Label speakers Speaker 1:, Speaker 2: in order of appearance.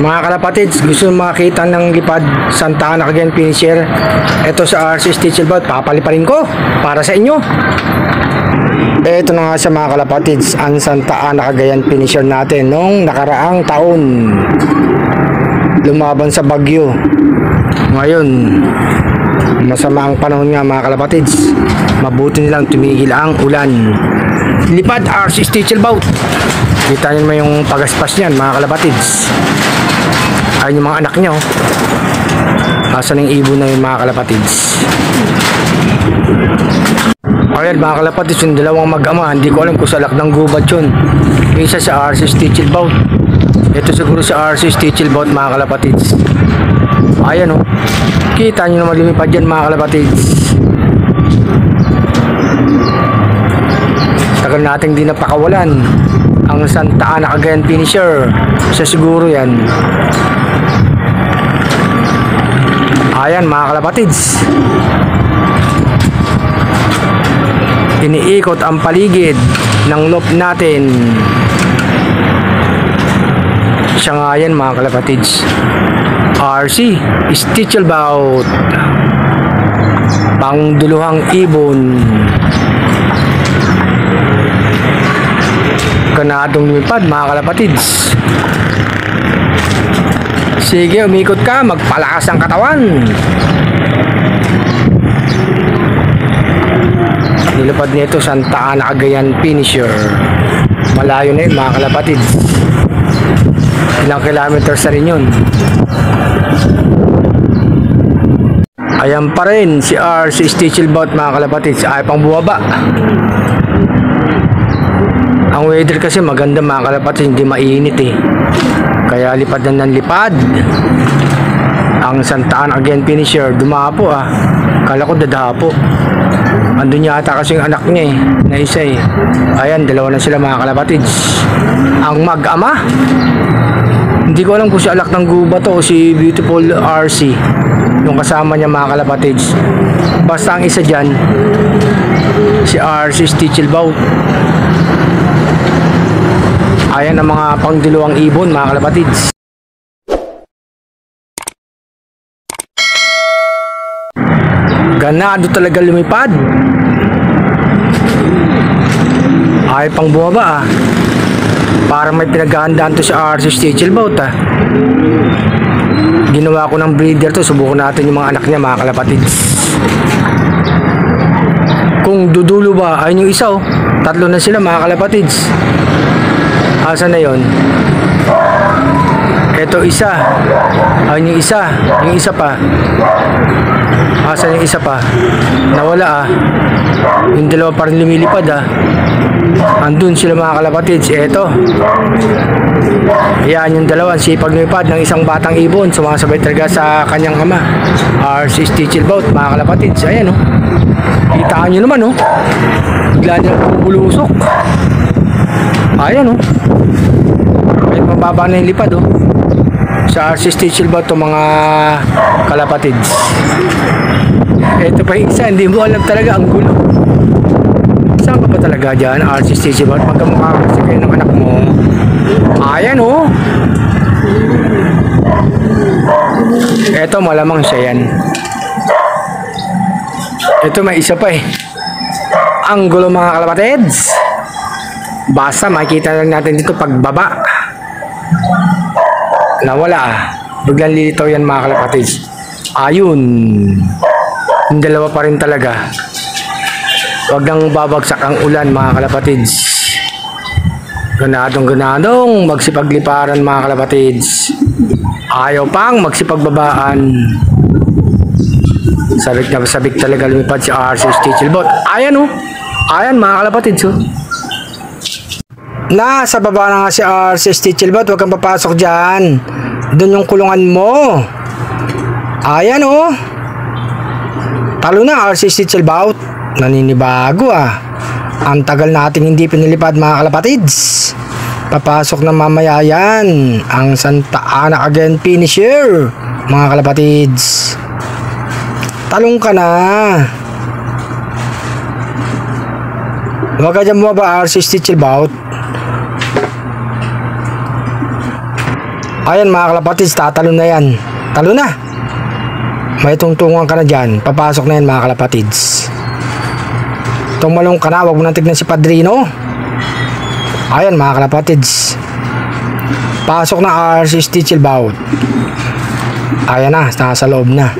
Speaker 1: Mga kalapatids, gusto makita ng lipad Santa Ana Cagayan finisher, ito sa RC Stitchel Bout, papaliparin ko para sa inyo. Ito na nga sa mga kalapatids, ang Santa Ana Cagayan finisher natin nung nakaraang taon, lumaban sa bagyo. Ngayon masama ang panahon nga mga kalapatids, mabuti nilang tumigil ang ulan. Lipad RC Stitchel Bout, kita nyo naman yung pagaspas niyan mga kalapatids. Ayun yung mga anak nyo. Asan yung ibon na yun mga kalapatids. Ayan mga kalapatids, yung dalawang mag-ama, hindi ko alam kung sa lakdang gubat yun. Isa sa RC Stitchel Bout, ito siguro sa RC Stitchel Bout mga kalapatids. Ayan o, kita nyo naman lumipad dyan mga kalapatids. Tagal natin di napakawalan ang Santa Ana Cagayan finisher, siya siguro yan. Ayan mga kalapatids, iniikot ang paligid ng loop natin. Siya nga yan mga kalapatids, RC Stitchel Bout, pangduluhang ibon. Ganadong lumipad mga kalapatids. Sige, umikot ka, magpalakas ang katawan. Nilipad nito Santa Ana Cagayan finisher. Malayo na yun mga kalapatids, ilang kilometers na rin yun. Ayan pa rin si RC Stitchel Bout mga kalapatids, ay pang buwaba. Ang weather kasi maganda mga kalapatids, hindi mainit eh, kaya lipad na ng lipad ang Santa Ana Cagayan finisher. Dumapo ah, kala ko dadapo. Andun yata kasi yung anak niya eh, na isa eh. Ayan, dalawa na sila mga kalapatids, ang mag-ama. Hindi ko alam kung si alak ng guba to o si Beautiful RC yung kasama niya mga kalapatids. Basta ang isa dyan, si RC Stitchel Bout. Ayan ang mga pangdiluang ibon mga kalapatids. Ganado talaga lumipad. Ay pang bumaba ah, parang may pinaghahandaan to sa RC Stitchel Bout ah. Ginawa ko ng breeder to, subukan natin yung mga anak niya mga kalapatids. Kung dudulo ba, ayun yung isa oh, tatlo na sila mga kalapatids. Asan na yun? Ito isa, ayun yung isa pa. Asan yung isa pa? Nawala ah. Yung dalawa pa rin lumilipad ah. Andun sila mga kalapatids. Eto, yan yung dalawa, sipag lumipad ng isang batang ibon, sumasabay talaga sa kanyang ama, RC Stitchel Bout mga kalapatids. Ayan oh, kitaan nyo naman oh, bigla niya bubulusok. Ayan oh, kahit mababa na yung lipad oh, sa RC Stitchel Bout to mga kalapatids. Ito pa yung isa, hindi mo alam talaga, ang gulo. Saan ka ba talaga dyan RC Stitchel Bout? Pagkamukha kasi kayo ng anak mo. Ayan oh, eto malamang siya yan. Ito may isa pa eh, ang gulo mga kalapatids. Basta makikita lang natin dito pagbaba, nawala ah, biglang lilitaw yan mga kalapatids. Ayun, yung dalawa pa rin talaga. Wag nang babagsak ang ulan mga kalapatids. Ganadong magsipagliparan mga kalapatids, ayaw pang magsipagbabaan. Sabik na sabik talaga lumipad si RC Stitchel Bout. Ayan oh, ayan mga kalapatids oh. Nasa baba na nga si RC Stitchel Bout, huwag kang papasok dyan, doon yung kulungan mo. Ayan oh, talo na RC Stitchel Bout. Naninibago ah, ang tagal nating hindi pinilipad mga kalapatids. Papasok na mamaya yan ang Santa Ana Cagayan finisher mga kalapatids. Talong ka na, huwag ka dyan bumaba RC Stitchel Bout. Ayan mga kalapatids, tatalon na yan. Talo na. May tungtungan ka na dyan. Papasok na yan mga kalapatids. Tumalong ka na, wag mo nang tignan si Padrino. Ayan mga kalapatids. Pasok na RC Stitchelbout. Ayan na, nasa loob na.